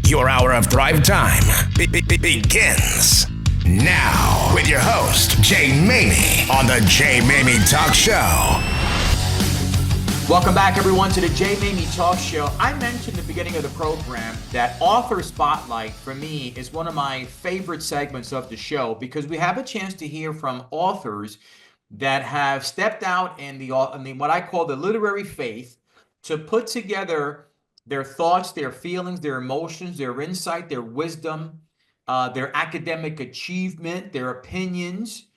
Your hour of drive time begins now with your host, Jay Maymi, on the Jay Maymi Talk Show. Welcome back, everyone, to the Jay Maymi Talk Show. I mentioned at the beginning of the program that Author Spotlight, for me, is one of my favorite segments of the show because we have a chance to hear from authors that have stepped out in the what I call the literary faith to put together their thoughts, their feelings, their emotions, their insight, their wisdom, their academic achievement, their opinions,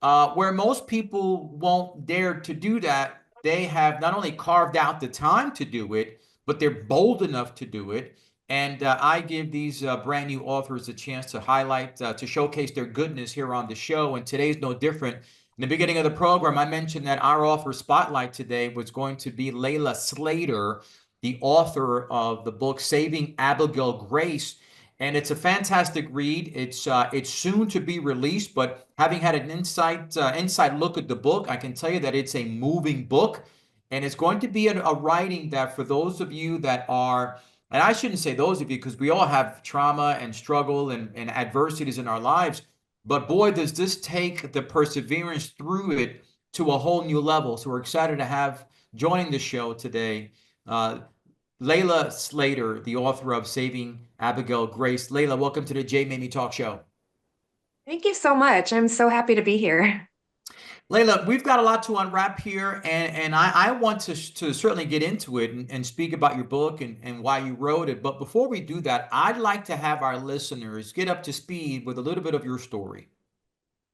where most people won't dare to do that. They have not only carved out the time to do it, but they're bold enough to do it. And I give these brand new authors a chance to highlight, to showcase their goodness here on the show. And today's no different. In the beginning of the program, I mentioned that our author spotlight today was going to be Layla Slater, the author of the book Saving Abigail Grace. And it's a fantastic read. It's soon to be released, but having had an inside look at the book, I can tell you that it's a moving book, and it's going to be a writing that for those of you that are, and I shouldn't say those of you because we all have trauma and struggle and adversities in our lives, but boy, does this take the perseverance through it to a whole new level. So we're excited to have joining the show today, Layla Slater, the author of Saving Abigail Grace. Layla, welcome to the Jay Maymi Talk Show. Thank you so much. I'm so happy to be here. Layla, we've got a lot to unwrap here, and I want to certainly get into it and speak about your book and why you wrote it. But before we do that, I'd like to have our listeners get up to speed with a little bit of your story.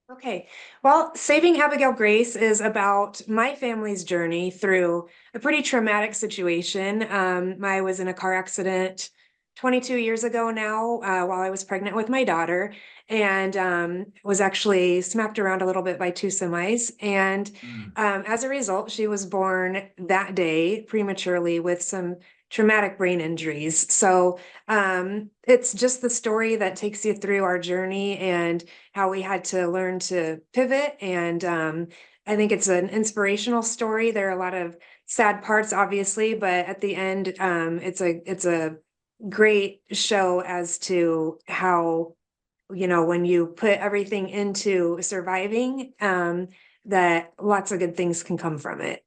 Okay. Well, Saving Abigail Grace is about my family's journey through a pretty traumatic situation. I was in a car accident 22 years ago now, while I was pregnant with my daughter, and was actually smacked around a little bit by two semis. And as a result, she was born that day prematurely with some traumatic brain injuries. So it's just the story that takes you through our journey and how we had to learn to pivot. And I think it's an inspirational story. There are a lot of sad parts, obviously, but at the end, it's a great show as to how, when you put everything into surviving, that lots of good things can come from it.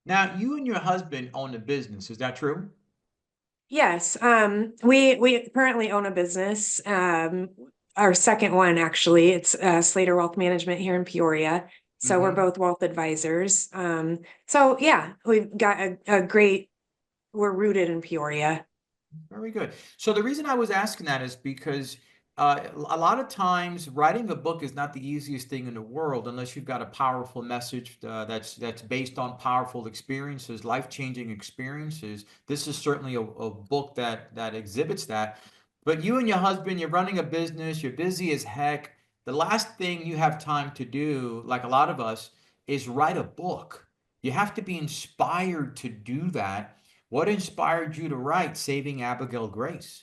Now, you and your husband own a business. Is that true? Yes. We currently own a business. Our second one, actually, it's Slater Wealth Management here in Peoria. So we're both wealth advisors. So yeah, we've got we're rooted in Peoria. Very good. So the reason I was asking that is because a lot of times writing a book is not the easiest thing in the world unless you've got a powerful message that's based on powerful experiences, life-changing experiences. This is certainly a book that exhibits that. But you and your husband, you're running a business, you're busy as heck. The last thing you have time to do, like a lot of us, is write a book. You have to be inspired to do that. What inspired you to write Saving Abigail Grace?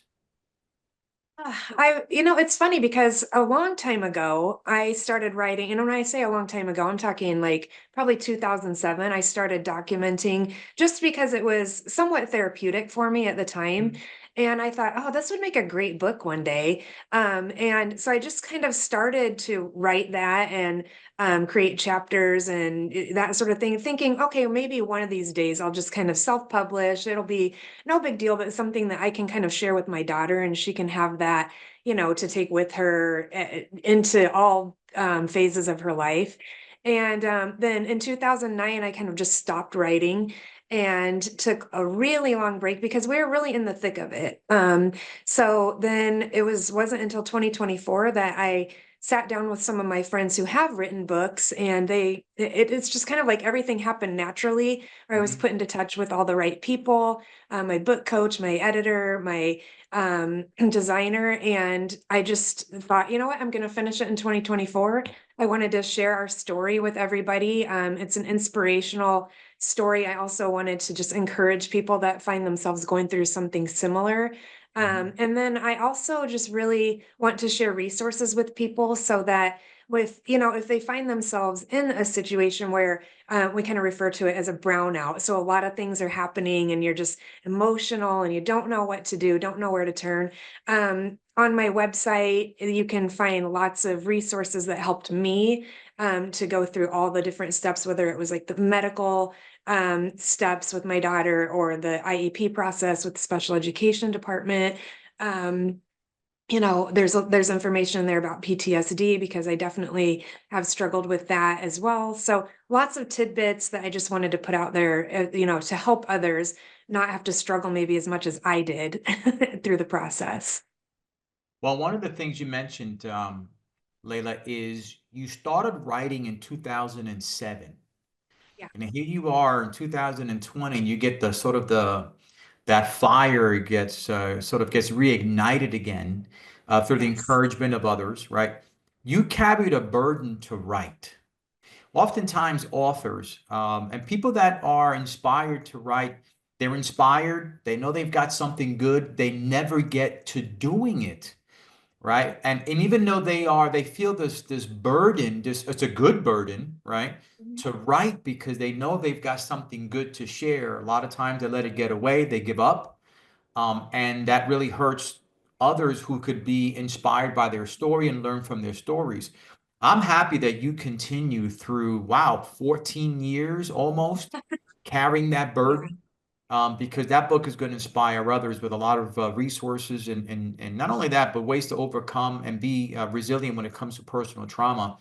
It's funny because a long time ago, I started writing, and when I say a long time ago, I'm talking like probably 2007. I started documenting just because it was somewhat therapeutic for me at the time. And I thought, oh, this would make a great book one day. And so I just kind of started to write that and create chapters and that sort of thing, thinking, okay, maybe one of these days I'll just kind of self-publish. It'll be no big deal, but something that I can kind of share with my daughter and she can have that, to take with her into all phases of her life. And then in 2009, I kind of just stopped writing and took a really long break because we were really in the thick of it. So then it wasn't until 2024 that I sat down with some of my friends who have written books, and it's just kind of like everything happened naturally, where I was put into touch with all the right people, my book coach, my editor, my designer, and I just thought, you know what, I'm going to finish it in 2024. I wanted to share our story with everybody. It's an inspirational story. I also wanted to just encourage people that find themselves going through something similar. And then I also just really want to share resources with people so that with, if they find themselves in a situation where we kind of refer to it as a brownout. So a lot of things are happening and you're just emotional and you don't know what to do, don't know where to turn. On my website, you can find lots of resources that helped me to go through all the different steps, whether it was like the medical steps with my daughter or the IEP process with the special education department. Um, there's information there about PTSD because I definitely have struggled with that as well. So lots of tidbits that I just wanted to put out there, to help others not have to struggle maybe as much as I did through the process. Well, one of the things you mentioned, Layla, is you started writing in 2007. Yeah. And here you are in 2020, and you get the sort of that fire gets sort of gets reignited again through the Yes. encouragement of others, right? You carried a burden to write. Oftentimes, authors and people that are inspired to write, they're inspired. They know they've got something good. They never get to doing it, right? And even though they feel this burden, this it's a good burden, right? Mhm. To write because they know they've got something good to share. A lot of times they let it get away, they give up, and that really hurts others who could be inspired by their story and learn from their stories. I'm happy that you continue through, wow, 14 years almost carrying that Yeah. burden, because that book is going to inspire others with a lot of resources and not only that, but ways to overcome and be resilient when it comes to personal trauma.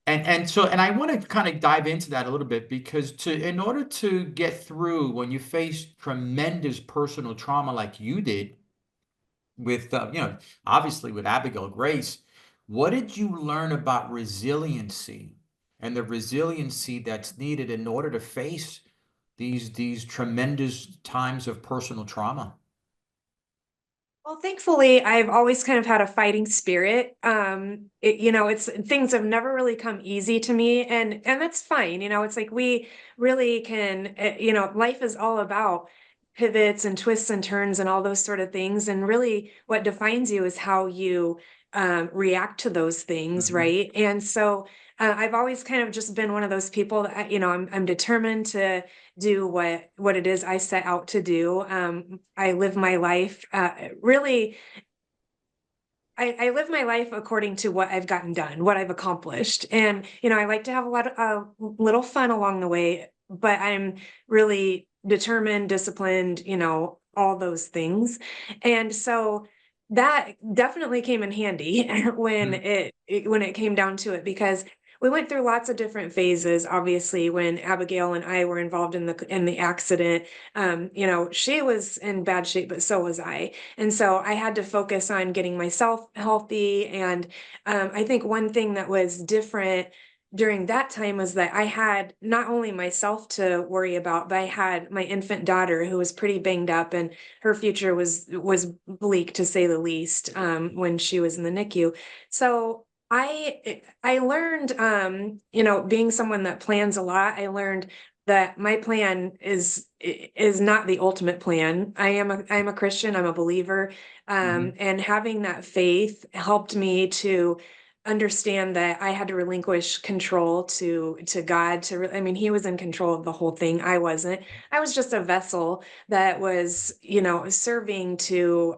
And I want to kind of dive into that a little bit because in order to get through when you face tremendous personal trauma like you did with obviously with Abigail Grace, what did you learn about resiliency and the resiliency that's needed in order to face these tremendous times of personal trauma? Well, thankfully, I've always kind of had a fighting spirit. It's things have never really come easy to me, and that's fine. It's like we really can. Life is all about pivots and twists and turns and all those sort of things. And really, what defines you is how you react to those things, Mhm. right? And so, I've always kind of just been one of those people that I'm determined to do what it is I set out to do. I live my life really. I live my life according to what I've gotten done, what I've accomplished, and I like to have a lot of little fun along the way. But I'm really determined, disciplined, all those things, and so that definitely came in handy when Mhm. it came down to it because we went through lots of different phases. Obviously, when Abigail and I were involved in the accident, she was in bad shape, but so was I. And so I had to focus on getting myself healthy. And I think one thing that was different during that time was that I had not only myself to worry about, but I had my infant daughter who was pretty banged up, and her future was bleak to say the least when she was in the NICU. So I learned, being someone that plans a lot, I learned that my plan is not the ultimate plan. I'm a Christian, I'm a believer. Mhm. And having that faith helped me to understand that I had to relinquish control to God I mean, he was in control of the whole thing. I wasn't. I was just a vessel that was, serving to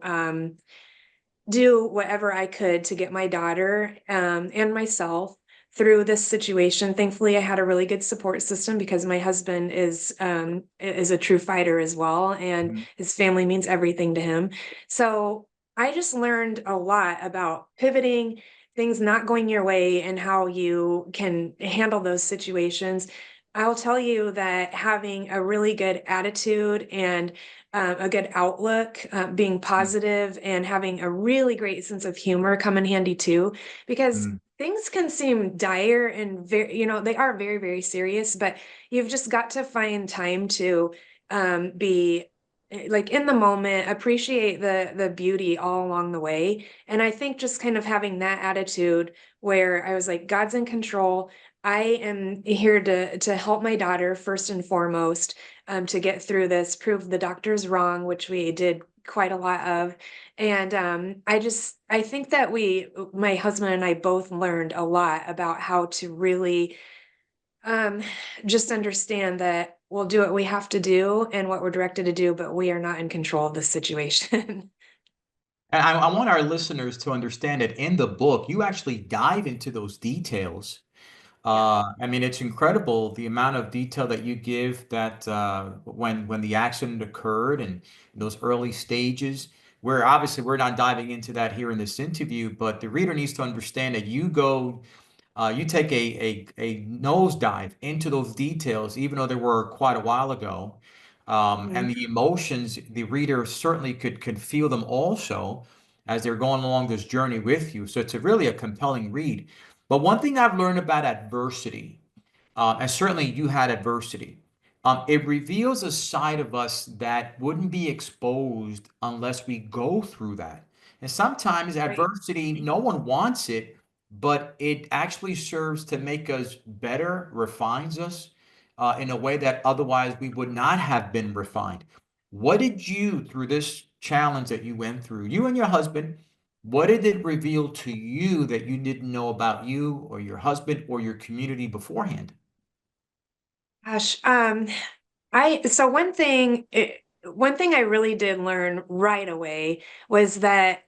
do whatever I could to get my daughter and myself through this situation. Thankfully, I had a really good support system because my husband is a true fighter as well, and Mhm. his family means everything to him. So I just learned a lot about pivoting, things not going your way, and how you can handle those situations. I'll tell you that having a really good attitude and a good outlook, being positive, and having a really great sense of humor come in handy too, because Mhm. things can seem dire and very, they are very, very serious, but you've just got to find time to be like in the moment, appreciate the beauty all along the way. And I think just kind of having that attitude where I was like, God's in control. I am here to help my daughter first and foremost, to get through this, prove the doctors wrong, which we did quite a lot of. And I think that my husband and I both learned a lot about how to really um, just understand that we'll do what we have to do and what we're directed to do, but we are not in control of the situation. And I want our listeners to understand that in the book, you actually dive into those details. Yeah. I mean, it's incredible the amount of detail that you give that when the accident occurred and those early stages. Where obviously we're not diving into that here in this interview, but the reader needs to understand that you take a nosedive into those details, even though they were quite a while ago. And Mhm. the emotions, the reader certainly could feel them also as they're going along this journey with you. So it's really a compelling read. But one thing I've learned about adversity, and certainly you had adversity, it reveals a side of us that wouldn't be exposed unless we go through that. And sometimes Right. adversity, no one wants it, but it actually serves to make us better, refines us in a way that otherwise we would not have been refined. What did you, through this challenge that you went through, you and your husband, what did it reveal to you that you didn't know about you or your husband or your community beforehand? Gosh, so one thing I really did learn right away was that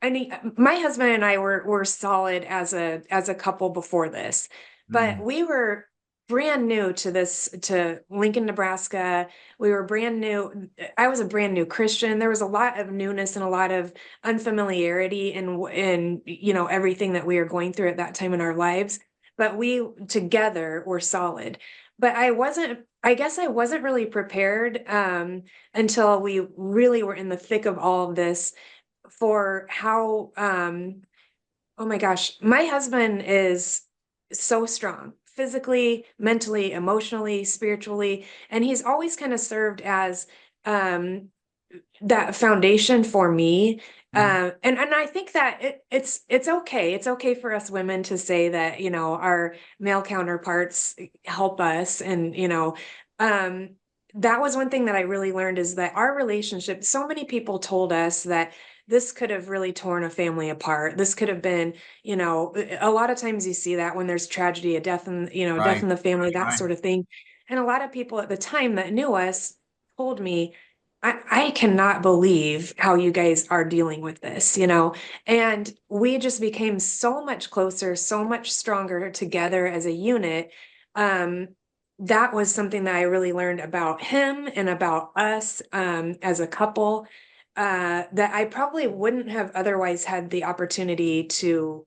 I mean, my husband and I were solid as a couple before this, but Mm, we were brand new to Lincoln, Nebraska. We were brand new. I was a brand new Christian. There was a lot of newness and a lot of unfamiliarity in everything that we were going through at that time in our lives. But we together were solid. But I guess I wasn't really prepared until we really were in the thick of all of this for how oh my gosh, my husband is so strong physically, mentally, emotionally, spiritually, and he's always kind of served as um that foundation for me. mm. And I think that it's okay. It's okay for us women to say that, our male counterparts help us. And, that was one thing that I really learned is that our relationship, so many people told us that this could have really torn a family apart. This could have been, a lot of times you see that when there's tragedy, a death in, death Right, in the family, that right. sort of thing. And a lot of people at the time that knew us told me, I cannot believe how you guys are dealing with this, and we just became so much closer, so much stronger together as a unit. Um, that was something that I really learned about him and about us as a couple that I probably wouldn't have otherwise had the opportunity to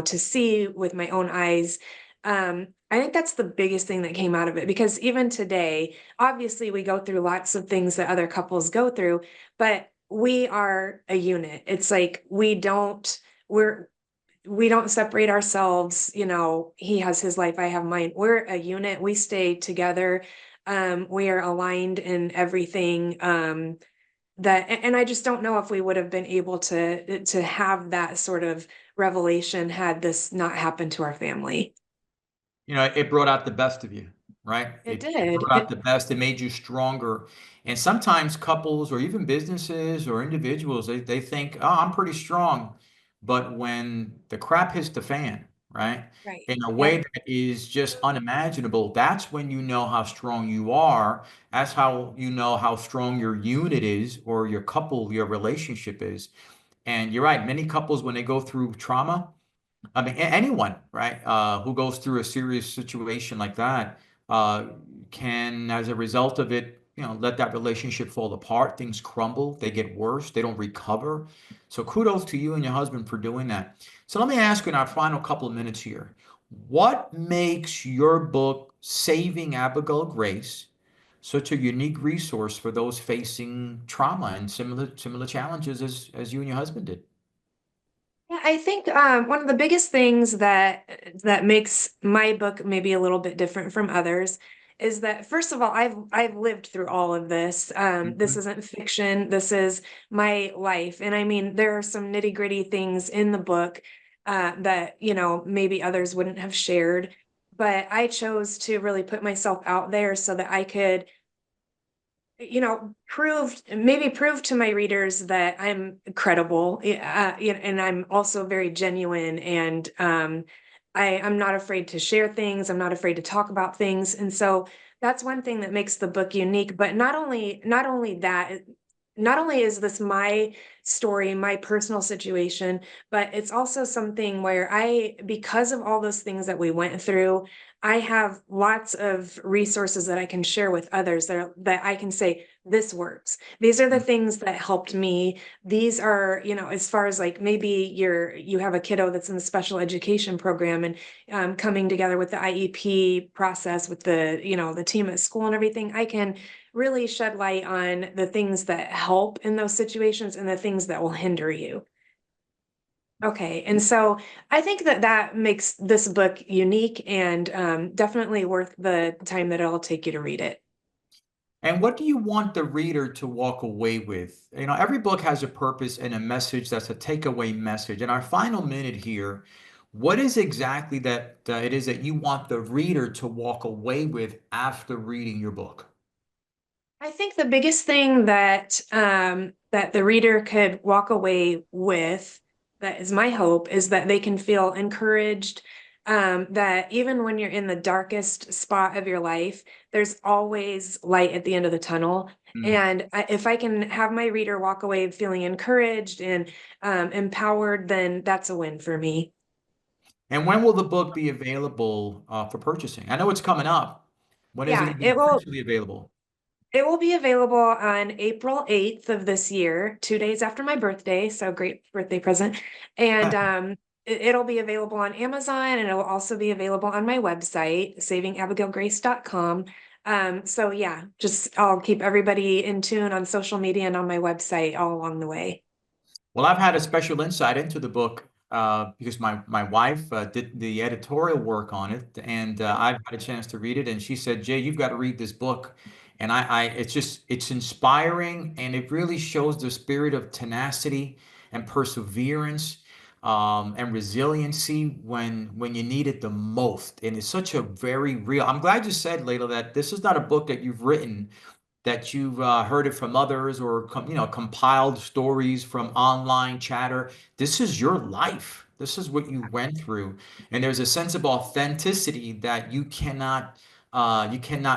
see with my own eyes. I think that's the biggest thing that came out of it because even today, obviously we go through lots of things that other couples go through, but we are a unit. It's like we don't separate ourselves, he has his life, I have mine. We're a unit. We stay together. We are aligned in everything. And I just don't know if we would have been able to have that sort of revelation had this not happened to our family. It brought out the best of you, right? It It did. brought out the best. It made you stronger. And sometimes couples or even businesses or individuals, they think, oh, I'm pretty strong. But when the crap hits the fan, right, Right. in a way Yep. that is just unimaginable, that's when you know how strong you are. That's how you know how strong your unit is or your couple, your relationship is. And you're right, many couples, when they go through trauma, I mean, anyone, right, who goes through a serious situation like that, uh, can, as a result of it, let that relationship fall apart. Things crumble, they get worse, they don't recover. So kudos to you and your husband for doing that. So let me ask you in our final couple of minutes here, what makes your book, Saving Abigail Grace, such a unique resource for those facing trauma and similar challenges as you and your husband did? Yeah, I think one of the biggest things that makes my book maybe a little bit different from others is that first of all, I've lived through all of this. This Mhm. isn't fiction. This is my life, and I mean there are some nitty gritty things in the book that maybe others wouldn't have shared, but I chose to really put myself out there so that I could prove to my readers that I'm credible, and I'm also very genuine, and I'm not afraid to share things. I'm not afraid to talk about things. And so that's one thing that makes the book unique. But not only is this my story, my personal situation, but it's also something where because of all those things that we went through, I have lots of resources that I can share with others that I can say, this works. These are the things that helped me. These are, as far as like maybe you have a kiddo that's in the special education program, and coming together with the IEP process with the team at school and everything, I can really shed light on the things that help in those situations and the things that will hinder you. Okay, and so I think that makes this book unique, and definitely worth the time that it'll take you to read it. And what do you want the reader to walk away with? Every book has a purpose and a message that's a takeaway message. In our final minute here, what is exactly that it is that you want the reader to walk away with after reading your book? I think the biggest thing that the reader could walk away with, that is my hope, is that they can feel encouraged, that even when you're in the darkest spot of your life, there's always light at the end of the tunnel. Mm. And if I can have my reader walk away feeling encouraged and empowered, then that's a win for me. And when will the book be available for purchasing? I know it's coming up. When is it Yeah, going to be officially available? it will be available on April 8th of this year, 2 days after my birthday. So great birthday present. And it'll be available on Amazon, and it will also be available on my website, savingabigailgrace.com. So yeah, I'll keep everybody in tune on social media and on my website all along the way. Well, I've had a special insight into the book because my wife did the editorial work on it, and I've had a chance to read it. And she said, "Jay, you've got to read this book." And it's inspiring, and it really shows the spirit of tenacity and perseverance and resiliency when you need it the most. And it's such a very real. I'm glad you said, Layla, that this is not a book that you've written, that you've heard it from others, or compiled stories from online chatter. This is your life. This is what you went through, and there's a sense of authenticity that you cannot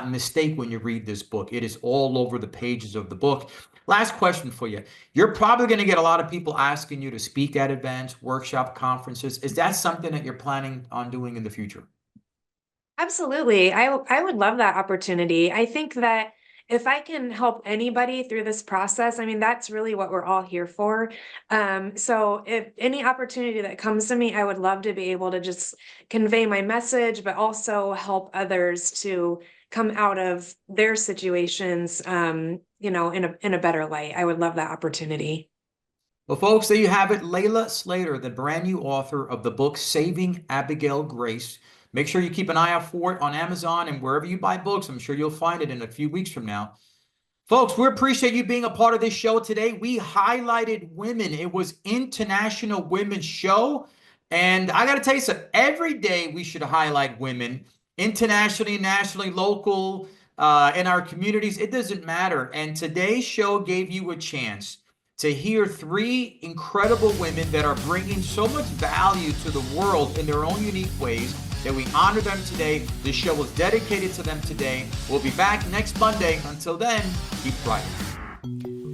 mistake when you read this book. It is all over the pages of the book. Last question for you. You're probably going to get a lot of people asking you to speak at events, workshop, conferences. Is that something that you're planning on doing in the future? Absolutely. I would love that opportunity. I think that if I can help anybody through this process, I mean, that's really what we're all here for. So if any opportunity that comes to me, I would love to be able to just convey my message, but also help others to come out of their situations, in a better light. I would love that opportunity. Well, folks, there you have it. Layla Slater, the brand new author of the book Saving Abigail Grace. Make sure you keep an eye out for it on Amazon and wherever you buy books. I'm sure you'll find it in a few weeks from now. Folks, we appreciate you being a part of this show today. We highlighted women. It was International Women's Show. And I got to tell you something, every day we should highlight women, internationally, nationally, local, in our communities. It doesn't matter. And today's show gave you a chance to hear three incredible women that are bringing so much value to the world in their own unique ways, that we honor them today. This show was dedicated to them today. We'll be back next Monday. Until then, keep writing.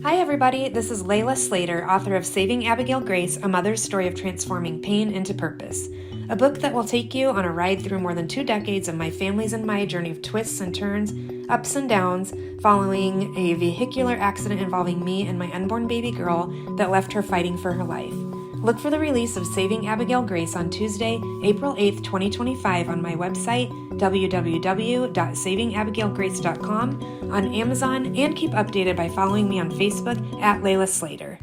Hi, everybody. This is Layla Slater, author of Saving Abigail Grace, A Mother's Story of Transforming Pain into Purpose, a book that will take you on a ride through more than 2 decades of my family's and my journey of twists and turns, ups and downs, following a vehicular accident involving me and my unborn baby girl that left her fighting for her life. Look for the release of Saving Abigail Grace on Tuesday, April 8th, 2025 on my website, www.savingabigailgrace.com, on Amazon, and keep updated by following me on Facebook at Layla Slater.